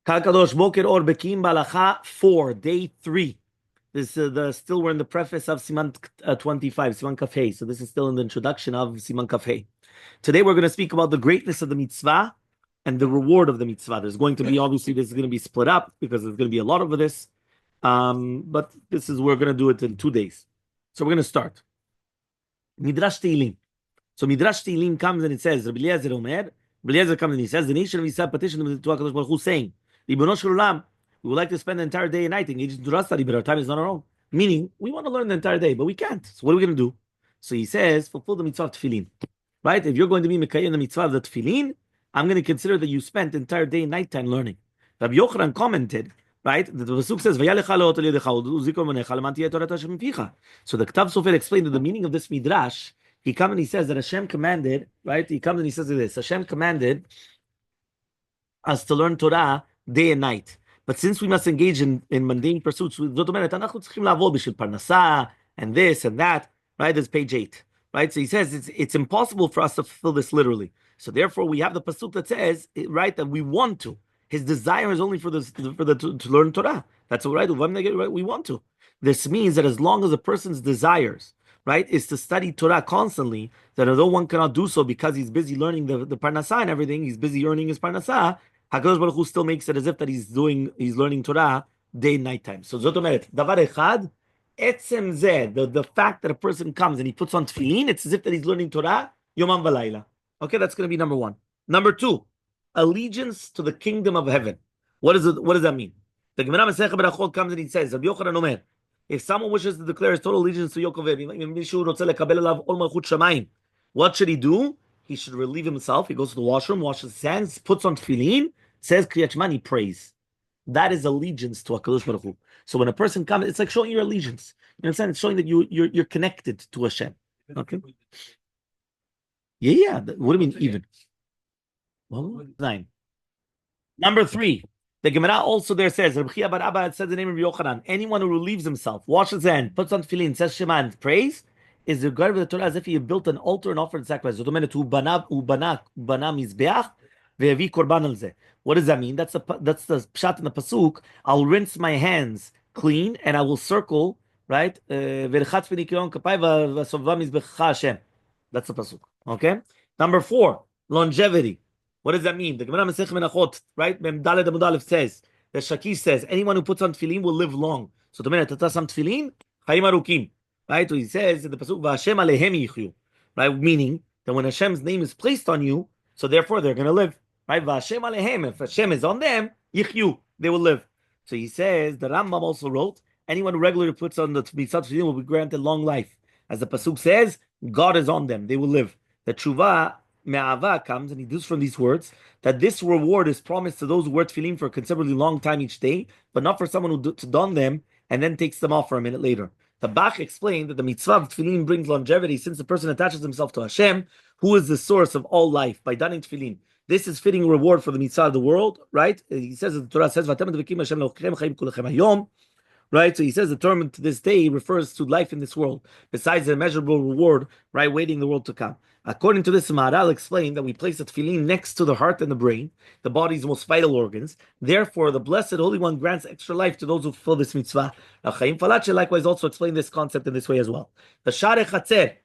Kakadosh Boker or Bekiim Bahalacha 4, day 3. This still we're in the preface of Siman 25, Siman Kafei. So this is still in the introduction of Siman Kafei. Today we're going to speak about the greatness of the mitzvah and the reward of the mitzvah. There's going to be, obviously, this is going to be split up because there's going to be a lot of this. But this is, we're going to do it in 2 days. So we're going to start. Midrash Tefillin. So Midrash Tefillin comes and it says, Rabbi Eliezer Omer, Rabbi Eliezer comes and he says, the nation of Israel petitioned to HaKadosh Baruch Hu saying, Ribono Shel Olam, we would like to spend the entire day and night engaged in Torah study, but our time is not our own. Meaning, we want to learn the entire day, but we can't. So what are we going to do? So he says, fulfill the mitzvah of Tefillin. Right? If you're going to be Mekayim the mitzvah of the Tefillin, I'm going to consider that you spent the entire day and night time learning. Rabbi Yochanan commented, right? The Pasuk says, so the Ktav Sofer explained that the meaning of this Midrash, he comes and he says that Hashem commanded, right? He comes and he says this, Hashem commanded us to learn Torah day and night. But since we must engage in mundane pursuits, and this and that, right? There's page 8, right? So he says it's impossible for us to fulfill this literally. So therefore, we have the pasuk that says, right, that we want to. His desire is only for to learn Torah. That's all right. We want to. This means that as long as a person's desires, right, is to study Torah constantly, that although one cannot do so because he's busy learning the parnasah and everything, he's busy earning his parnasah, HaKadosh Baruch Hu still makes it as if that he's learning Torah day and night time. So Zot Omeret, Davar Echad, Etzem Zeh, the fact that a person comes and he puts on Tefillin, it's as if that he's learning Torah Yomam V'Layla. Okay, that's going to be number 1. Number 2, allegiance to the kingdom of heaven. What does that mean? The Gemara Masechet Berachot comes and he says, Rabbi Yochanan Omer, if someone wishes to declare his total allegiance to Yaakov, what should he do? He should relieve himself. He goes to the washroom, washes his hands, puts on tefillin, says Kriyat Shema, he prays. That is allegiance to HaKadosh Baruch Hu. So when a person comes, it's like showing your allegiance. You understand? It's showing that you're connected to Hashem. Okay? Yeah. What do you mean even? 9. Number 3. The Gemara also there says, Rabbi Bar Abba said the name of Yochanan. Anyone who relieves himself, washes his hand, puts on tefillin, says Shema, and prays, is the guard of the Torah as if he had built an altar and offered sacrifice. What does that mean? That's the pshat in the pasuk. I'll rinse my hands clean and I will circle, right? That's the pasuk. Okay. Number 4, longevity. What does that mean? The Gemara Masechet Menachot, right? Mem Daled Amud Aleph says, the Shakish says, anyone who puts on tefillin will live long. So the minute tata sam tefillin, chayim arukim. Right? So he says in the pasuk, "V'Hashem alehem yichyu," right? Meaning that when Hashem's name is placed on you, so therefore they're going to live. Right? V'Hashem alehem. If Hashem is on them, yichyu, they will live. So he says the Rambam also wrote, anyone who regularly puts on the mitzvah tefillin will be granted long life. As the pasuk says, God is on them; they will live. The tshuva me'ava comes and he does from these words that this reward is promised to those who wear tefillin for a considerably long time each day, but not for someone who to don them and then takes them off for a minute later. The Bach explained that the mitzvah of tefillin brings longevity since the person attaches himself to Hashem, who is the source of all life, by donning tefillin. This is fitting reward for the mitzvah of the world, right? He says, the Torah says, right? So he says the term to this day refers to life in this world, besides the immeasurable reward, right, waiting the world to come. According to this, Maharal explained that we place the tefillin next to the heart and the brain, the body's most vital organs. Therefore, the Blessed Holy One grants extra life to those who fulfill this mitzvah. Chaim Falache likewise also explained this concept in this way as well. The Sharei Chatzer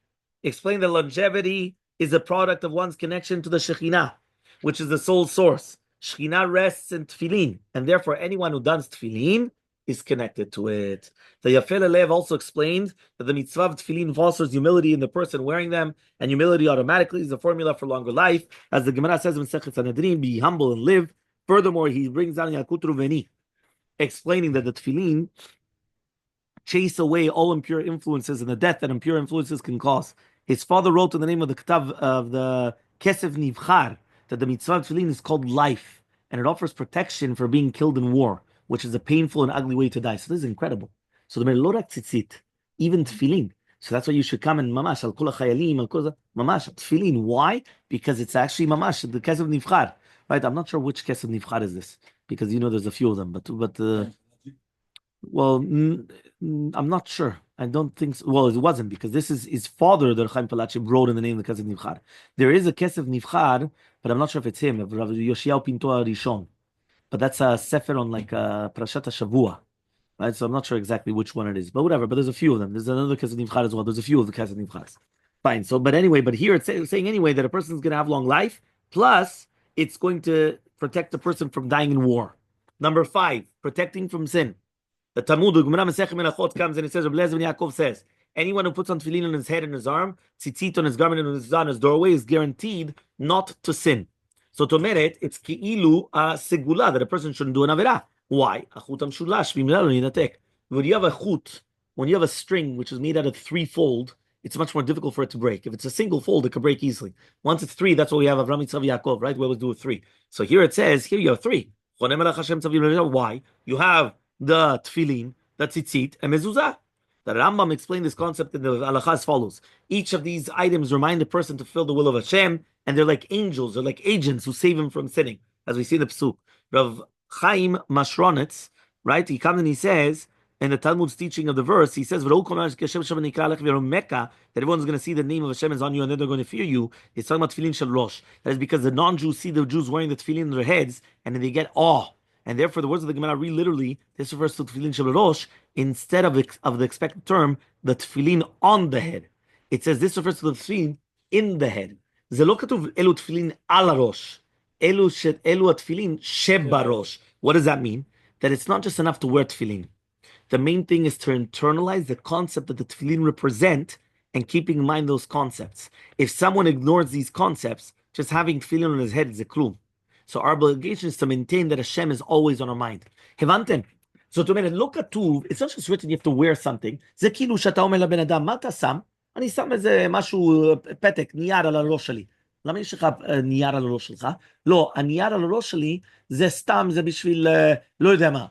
explained that longevity is a product of one's connection to the Shekhinah, which is the soul source. Shekhinah rests in tefillin, and therefore anyone who does tefillin is connected to it. The Yafel Alev also explained that the mitzvah of tefillin fosters humility in the person wearing them, and humility automatically is a formula for longer life. As the Gemara says in Masechet Sanhedrin, be humble and live. Furthermore, he brings down Yakut Ruveni, explaining that the tefillin chase away all impure influences and the death that impure influences can cause. His father wrote in the name of the Ktav of the Kesef Nivchar that the mitzvah of tefillin is called life, and it offers protection for being killed in war, which is a painful and ugly way to die. So this is incredible. So the Melorak Tzitzit, even tefillin. So that's why you should come and mamash al kol hachayalim al kol mamash tefillin. Why? Because it's actually mamash the kesef nivchar. Right? I'm not sure which kesef nivchar is this because there's a few of them. But I'm not sure. I don't think so. Well, it wasn't because this is his father, the Chaim Palachi, wrote in the name of the kesef nivchar. There is a kesef nivchar, but I'm not sure if it's him. Rabbi Yoshiyahu Pinto Rishon. but that's a sefer on like Parashat Shavua, right? So I'm not sure exactly which one it is, but whatever. But there's a few of them. There's another Kesed Nivchad as well. There's a few of the Kesed Nivchads. Fine. So, but anyway, but here it's saying anyway that a person's going to have long life, plus it's going to protect the person from dying in war. Number 5, protecting from sin. The Talmud, the Gemara Masechet Menachot comes and it says, Rabbi Eliezer ben Yaakov says, anyone who puts on tefillin on his head and his arm, tzitzit on his garment and on his doorway is guaranteed not to sin. So to merit, it's ki'ilu segula that a person shouldn't do an avera. Why? When you have a chut, when you have a string which is made out of 3-fold, it's much more difficult for it to break. If it's a single fold, it can break easily. Once it's 3, that's what we have Avram Yitzchav Yaakov, right? We always do 3. So here it says, here you have 3. Why? You have the tefillin, the tzitzit, and mezuzah. The Rambam explained this concept in the Bahalacha as follows. Each of these items remind the person to fulfill the will of Hashem, and they're like angels, they're like agents who save him from sinning, as we see in the Psuk. Rav Chaim Mashronetz, right, he comes and he says, in the Talmud's teaching of the verse, he says, that everyone's going to see the name of Hashem is on you and then they're going to fear you. He's talking about tefillin shel rosh. That is because the non-Jews see the Jews wearing the tefillin in their heads and then they get awe. And therefore, the words of the Gemara read literally, this refers to tefillin shel rosh instead of the expected term, the tefillin on the head. It says this refers to the tefillin in the head. זה לא כתוב אלו תפילין על הראש. אלו התפילין שבראש. What does that mean? That it's not just enough to wear tefillin. The main thing is to internalize the concept that the tefillin represent and keeping in mind those concepts. If someone ignores these concepts, just having tefillin on his head is a klum. So our obligation is to maintain that Hashem is always on our mind. Hevanten. So to mean, look at tuv, it's not just written you have to wear something. זה כאילו שאתה אומר לבן אדם, מה אתה שם? אני שם איזה משהו, פתק, נייר על הראש שלי. למה יש לך נייר על הראש שלך? לא, הנייר על הראש שלי זה סתם, זה בשביל, לא יודע מה.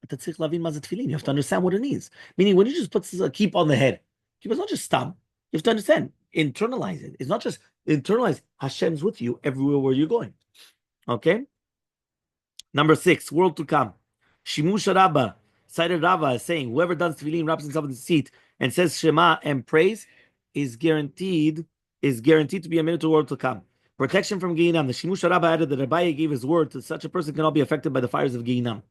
אתה צריך להבין מה זה תפילין. You have to understand what it is. Meaning, when you just put a keep on the head, keep is not just stam. You have to understand, internalize it. It's not just internalize. Hashem's with you everywhere where you're going. Okay? Number 6, world to come. Shimush Rabbah, cited Rabbah as saying, whoever does tefillin, wraps himself in the seat, and says Shema and prays, is guaranteed to be a minute to the world to come. Protection from Gehinam. The Shimush Rabbah added that Rabbi gave his word to such a person cannot be affected by the fires of Gehinam.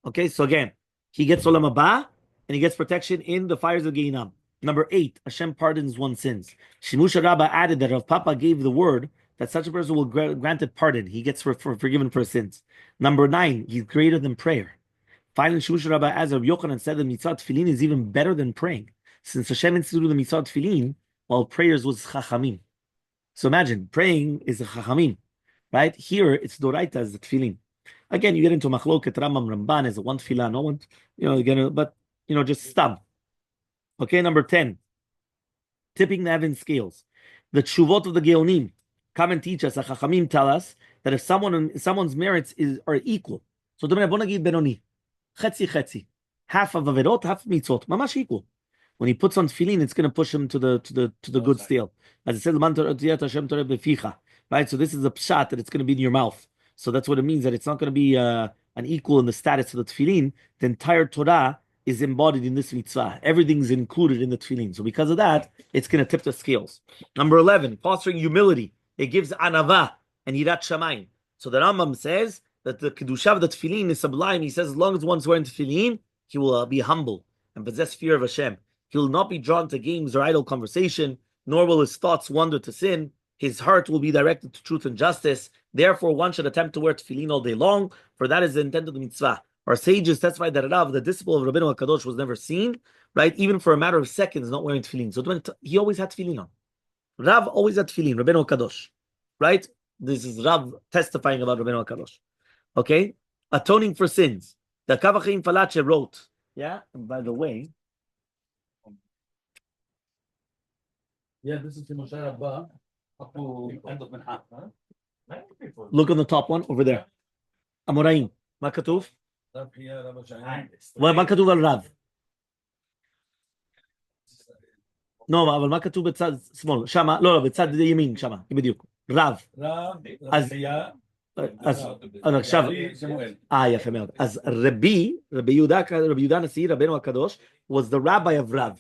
Okay, so again, he gets Olam Haba, and he gets protection in the fires of Gehinam. Number 8, Hashem pardons one's sins. Shimush Rabbah added that Rav Papa gave the word that such a person will granted pardon. He gets forgiven for his sins. Number 9, he's greater than prayer. Finally, Shimush Rabbah, as Rabbi Yochanan said, the mitzvah tefillin is even better than praying, since Hashem instituted the mitzvah tefillin, while prayers was chachamim. So imagine, praying is a chachamim, right? Here, it's doraita as the tefillin. Again, you get into machloket, Rambam, Ramban, as a one tefillah, no one, again, but, just stam. Okay, number 10, tipping the heaven scales. The tshuvot of the Geonim come and teach us, the chachamim tell us, that if someone's merits are equal, so bוא נגיד benoni, chetzi, half of averot, half of mitzvot, mamash equal. When he puts on tefillin, it's going to push him to the good steel. As it says, right? So this is a pshat that it's going to be in your mouth. So that's what it means, that it's not going to be an equal in the status of the tefillin. The entire Torah is embodied in this mitzvah. Everything's included in the tefillin. So because of that, it's going to tip the scales. Number 11, fostering humility. It gives anava and yirat shamayim. So the Rambam says that the kedusha of the tefillin is sublime. He says as long as one's wearing tefillin, he will be humble and possess fear of Hashem. He will not be drawn to games or idle conversation, nor will his thoughts wander to sin. His heart will be directed to truth and justice. Therefore, one should attempt to wear tefillin all day long, for that is the intent of the mitzvah. Our sages testified that Rav, the disciple of Rabbeinu HaKadosh, was never seen, right? Even for a matter of seconds, not wearing tefillin. So he always had tefillin on. Rav always had tefillin, Rabbeinu HaKadosh, right? This is Rav testifying about Rabbeinu HaKadosh. Okay? Atoning for sins. The Kavachim Falache wrote, yeah, and by the way, yeah, this is Moshe Rabba. Look on the top one over there. Amoraim. מה כתוב? מה כתוב על רב? לא, אבל מה כתוב בצד שמאל? שמה, לא, בצד ימין, שמה, בדיוק. רב. אז עכשיו, יפה מאוד. אז רבי יהודה הנשיא, רבנו הקדוש, was the rabbi of Rav.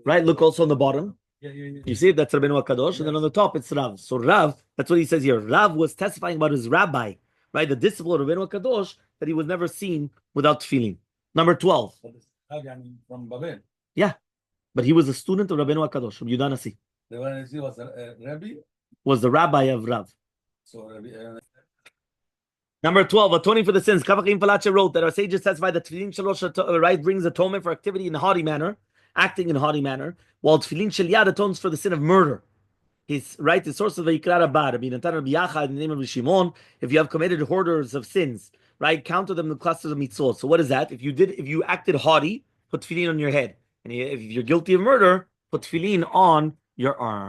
Right, look also on the bottom. You see, that's Rabbeinu HaKadosh, and then on the top it's Rav. So Rav, that's what he says here. Rav was testifying about his rabbi, right? The disciple of Rabbeinu Kadosh, that he was never seen without tefillin. Number 12. From Babel. Yeah, but he was a student of Rabbeinu Kadosh, from Yudan Nasi. The one was Rabbi. Was the rabbi of Rav. So Rabbi. Number 12, atoning for the sins. Kavachim Palache wrote that our sages testify that tefillin shalosh right brings atonement for activity in a haughty manner, acting in a haughty manner, while tefillin shel yad atones for the sin of murder. His right, the source of the Ikrar Abad, Rabbi Natan Rabbi Yacha, in the name of Shimon, if you have committed hoarders of sins, right, counter them in the clusters of mitzvot. So what is that? If you acted haughty, put tefillin on your head, and if you're guilty of murder, put tefillin on your arm.